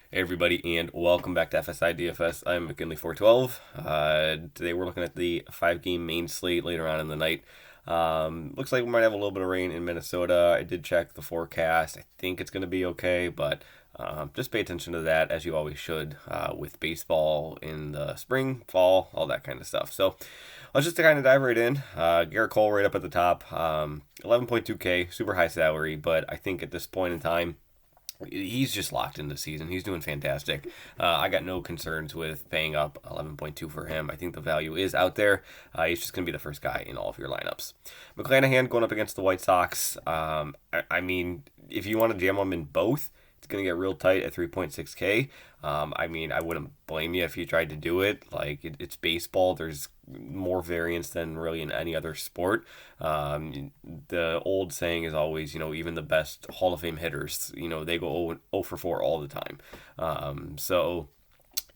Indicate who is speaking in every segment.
Speaker 1: Hey everybody, and welcome back to FSi DFS. I'm McKinley412. Today we're looking at the 5-game main slate later on in the night. Looks like we might have a little bit of rain in Minnesota. I did check the forecast. I think it's going to be okay, but just pay attention to that as you always should with baseball in the spring, fall, all that kind of stuff. So let's just kind of dive right in. Garrett Cole right up at the top, 11.2K, super high salary, but I think at this point in time, he's just locked in the season. He's doing fantastic. I got no concerns with paying up 11.2 for him. I think the value is out there. He's just going to be the first guy in all of your lineups. McClanahan going up against the White Sox. I mean, if you want to jam him in both, it's going to get real tight at 3.6K. I wouldn't blame you if you tried to do it. It's baseball. There's more variance than really in any other sport. The old saying is always, even the best Hall of Fame hitters, they go 0 for 4 all the time. So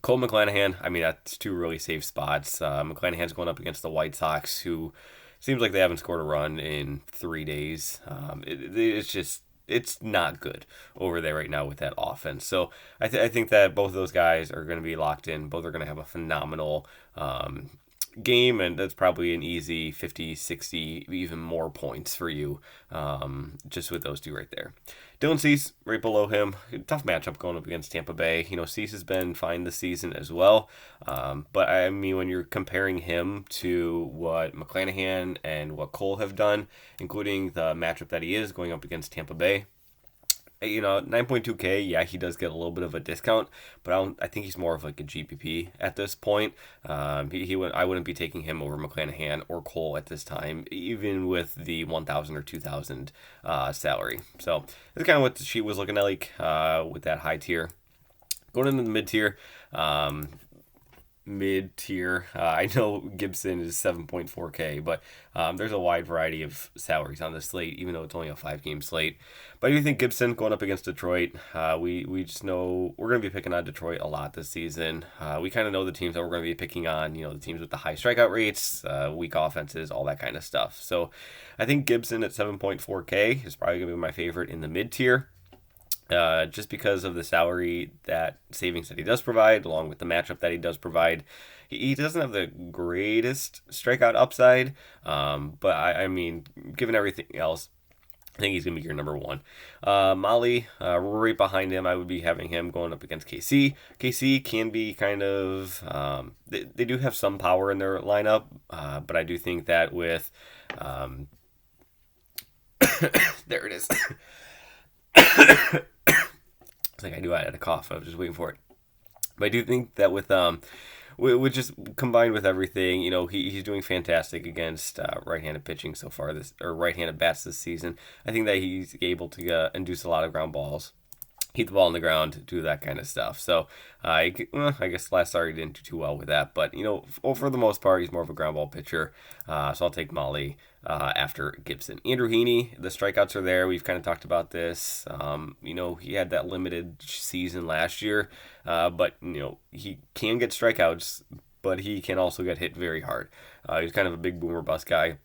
Speaker 1: Cole McClanahan, that's two really safe spots. McClanahan's going up against the White Sox, who seems like they haven't scored a run in 3 days. It's not good over there right now with that offense. So I think that both of those guys are going to be locked in. Both are going to have a phenomenal game, and that's probably an easy 50, 60, even more points for you just with those two right there. Dylan Cease right below him. Tough matchup going up against Tampa Bay. Cease has been fine this season as well. But when you're comparing him to what McClanahan and what Cole have done, including the matchup that he is going up against Tampa Bay, 9.2K, yeah, he does get a little bit of a discount, but I think he's more of like a GPP at this point. I wouldn't be taking him over McClanahan or Cole at this time, even with the 1,000 or 2,000 salary. So that's kind of what the sheet was looking at with that high tier. Going into the mid tier, I know Gibson is 7.4K, but there's a wide variety of salaries on the slate, even though it's only a 5-game slate. But I do think Gibson going up against Detroit, we just know we're going to be picking on Detroit a lot this season. We kind of know the teams that we're going to be picking on, the teams with the high strikeout rates, weak offenses, all that kind of stuff. So I think Gibson at 7.4K is probably going to be my favorite in the mid tier. Just because of the salary that savings that he does provide, along with the matchup that he does provide. He doesn't have the greatest strikeout upside, but given everything else, I think he's going to be your number one. Molly, right behind him, I would be having him going up against KC. KC can be kind of, they do have some power in their lineup, but I do think that with, there it is. I knew I had a cough. I was just waiting for it. But I do think that with just combined with everything, he's doing fantastic against right-handed pitching so far or right-handed bats this season. I think that he's able to induce a lot of ground balls, keep the ball on the ground, do that kind of stuff. So I guess last start he didn't do too well with that, but for the most part, he's more of a ground ball pitcher. So I'll take Molly after Gibson. Andrew Heaney, the strikeouts are there. We've kind of talked about this. He had that limited season last year, but he can get strikeouts, but he can also get hit very hard. He's kind of a big boomer bust guy.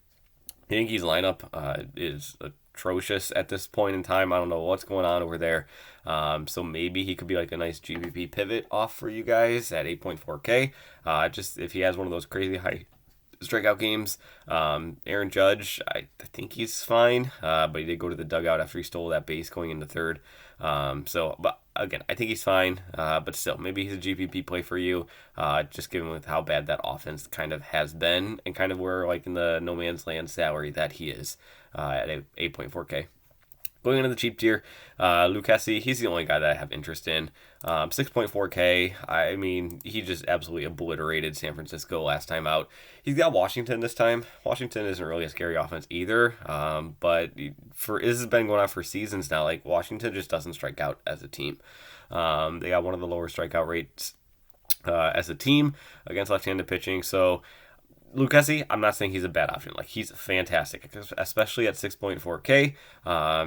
Speaker 1: Yankees lineup is atrocious at this point in time. I don't know what's going on over there. So maybe he could be like a nice GPP pivot off for you guys at 8.4K. Just if he has one of those crazy high strikeout games. Aaron Judge, I think he's fine, but he did go to the dugout after he stole that base going into third. But again, I think he's fine, but still, maybe he's a GPP play for you, just given with how bad that offense kind of has been and kind of where in the no man's land salary that he is at 8.4K. Going into the cheap tier, Lucchesi, he's the only guy that I have interest in. 6.4K, he just absolutely obliterated San Francisco last time out. He's got Washington this time. Washington isn't really a scary offense either, but this has been going on for seasons now. Washington just doesn't strike out as a team. They got one of the lower strikeout rates as a team against left-handed pitching, so Lucchesi, I'm not saying he's a bad option. He's fantastic, especially at 6.4K.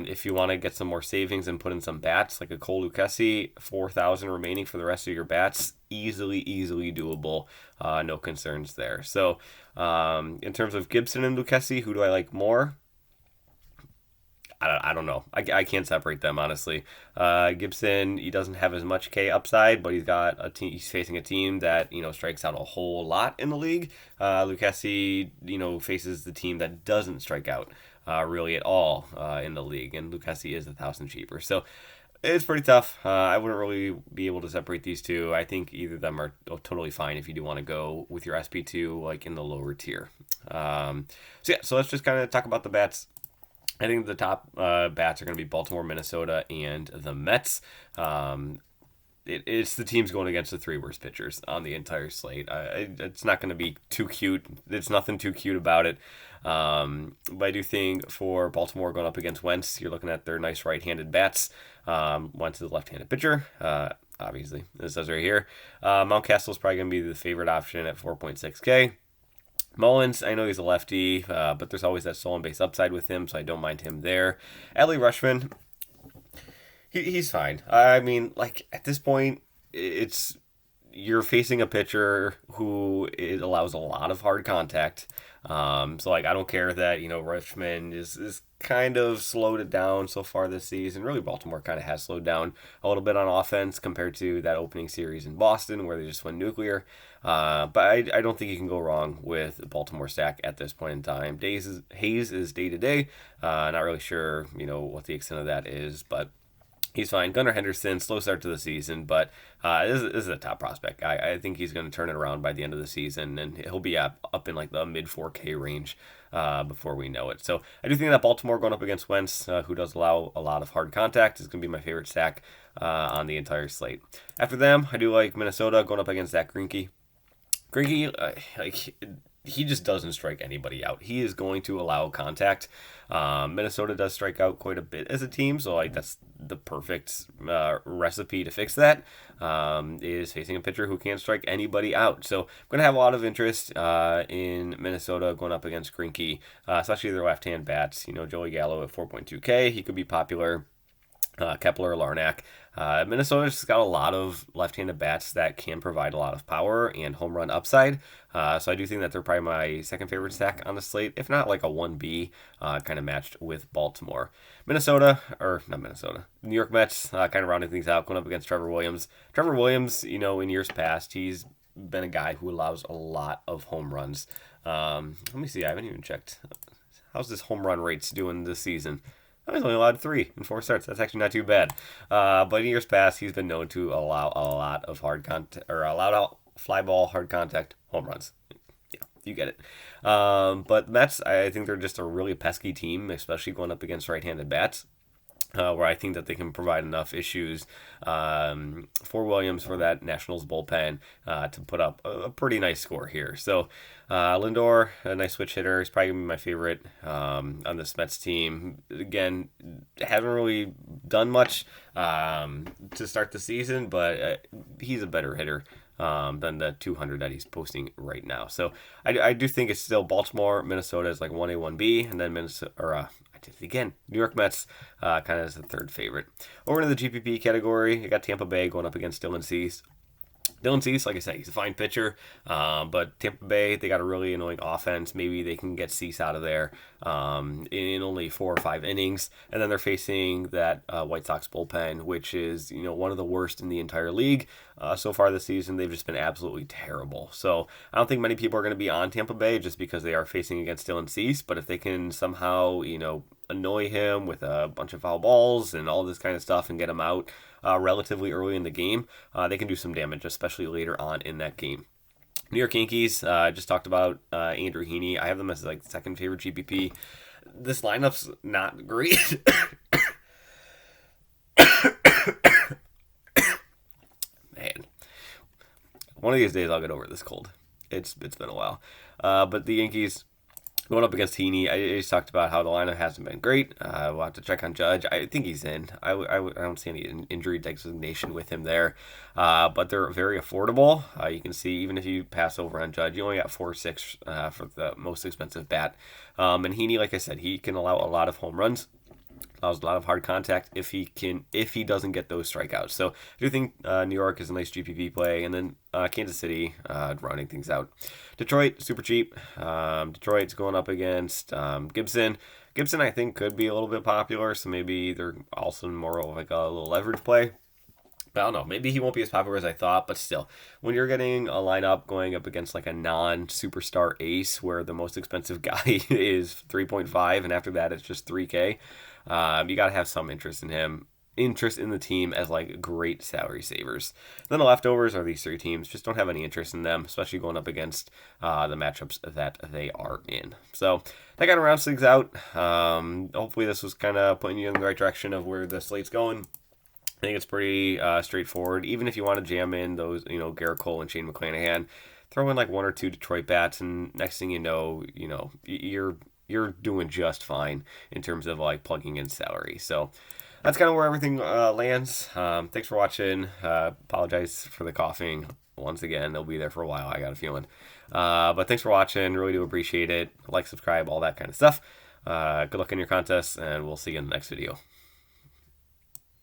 Speaker 1: If you want to get some more savings and put in some bats, like a Cole Lucchesi, 4,000 remaining for the rest of your bats, easily doable. No concerns there. So, in terms of Gibson and Lucchesi, who do I like more? I don't know. I can't separate them, honestly. Gibson, he doesn't have as much K upside, but he's got a team. He's facing a team that strikes out a whole lot in the league. Lucchesi, faces the team that doesn't strike out really at all in the league, and Lucchesi is 1,000 cheaper. So it's pretty tough. I wouldn't really be able to separate these two. I think either of them are totally fine if you do want to go with your SP2 like in the lower tier. So let's just kind of talk about the bats. I think the top bats are going to be Baltimore, Minnesota, and the Mets. It's the teams going against the three worst pitchers on the entire slate. It's not going to be too cute. There's nothing too cute about it. But I do think for Baltimore going up against Wentz, you're looking at their nice right-handed bats. Wentz is a left-handed pitcher. Obviously, this says right here. Mountcastle is probably going to be the favorite option at 4.6K. Mullins, I know he's a lefty, but there's always that stolen base upside with him, so I don't mind him there. Adley Rutschman, he's fine. I mean, like, at this point, you're facing a pitcher who it allows a lot of hard contact. So, like, I don't care that, Rutschman is kind of slowed it down so far this season. Really, Baltimore kind of has slowed down a little bit on offense compared to that opening series in Boston where they just went nuclear. But I don't think you can go wrong with Baltimore stack at this point in time. Hayes is day-to-day. Not really sure, what the extent of that is, but he's fine. Gunnar Henderson, slow start to the season, but this is a top prospect. I think he's going to turn it around by the end of the season, and he'll be up in like the mid 4K range before we know it. So I do think that Baltimore going up against Wentz, who does allow a lot of hard contact, is going to be my favorite stack on the entire slate. After them, I do like Minnesota going up against Zach Greinke. He just doesn't strike anybody out. He is going to allow contact. Minnesota does strike out quite a bit as a team, so that's the perfect recipe to fix that. Is facing a pitcher who can't strike anybody out. So I'm going to have a lot of interest in Minnesota going up against Greinke, especially their left-hand bats. Joey Gallo at 4.2K, he could be popular. Kepler, Larnack. Minnesota's got a lot of left-handed bats that can provide a lot of power and home run upside. So I do think that they're probably my second favorite stack on the slate, if not like a 1B, kind of matched with Baltimore. New York Mets, kind of rounding things out, going up against Trevor Williams. Trevor Williams, in years past, he's been a guy who allows a lot of home runs. Let me see, I haven't even checked. How's this home run rates doing this season? He's only allowed 3 in 4 starts. That's actually not too bad. But in years past, he's been known to allow a lot of hard contact, or allowed out fly ball, hard contact, home runs. Yeah, you get it. But Mets, I think they're just a really pesky team, especially going up against right-handed bats. Where I think that they can provide enough issues for Williams for that Nationals bullpen to put up a pretty nice score here. So Lindor, a nice switch hitter, is probably going to be my favorite on this Mets team. Again, haven't really done much to start the season, but he's a better hitter than the 200 that he's posting right now. So I do think it's still Baltimore, Minnesota is like 1A, 1B, and then New York Mets kind of as the third favorite. Over into the GPP category, you got Tampa Bay going up against Dylan Cease. Dylan Cease, like I said, he's a fine pitcher, but Tampa Bay, they got a really annoying offense. Maybe they can get Cease out of there in only 4 or 5 innings, and then they're facing that White Sox bullpen, which is one of the worst in the entire league. So far this season, they've just been absolutely terrible. So I don't think many people are going to be on Tampa Bay just because they are facing against Dylan Cease, but if they can somehow, annoy him with a bunch of foul balls and all this kind of stuff and get him out relatively early in the game, they can do some damage, especially later on in that game. New York Yankees, just talked about Andrew Heaney. I have them as like second favorite GPP. This lineup's not great. Man, one of these days I'll get over this cold. It's been a while. But the Yankees going up against Heaney, I just talked about how the lineup hasn't been great. We'll have to check on Judge. I think he's in. I don't see any injury designation with him there. But they're very affordable. You can see even if you pass over on Judge, you only got 4.6 for the most expensive bat. And Heaney, like I said, he can allow a lot of home runs. Allows a lot of hard contact if he doesn't get those strikeouts. So I do think New York is a nice GPP play, and then Kansas City rounding things out. Detroit super cheap. Detroit's going up against Gibson. Gibson I think could be a little bit popular, so maybe they're also more of like a little leverage play. But I don't know. Maybe he won't be as popular as I thought, but still, when you're getting a lineup going up against like a non-superstar ace, where the most expensive guy is 3.5, and after that it's just 3K, you got to have some interest in him, interest in the team as like great salary savers. And then the leftovers are these three teams. Just don't have any interest in them, especially going up against the matchups that they are in. So that kind of rounds things out. Hopefully this was kind of putting you in the right direction of where the slate's going. I think it's pretty straightforward. Even if you want to jam in those, Garrett Cole and Shane McClanahan, throw in like one or two Detroit bats, and next thing you know, you're doing just fine in terms of like plugging in salary. So that's kind of where everything lands. Thanks for watching. Apologize for the coughing once again. They'll be there for a while, I got a feeling. But thanks for watching. Really do appreciate it. Like, subscribe, all that kind of stuff. Good luck in your contests, and we'll see you in the next video.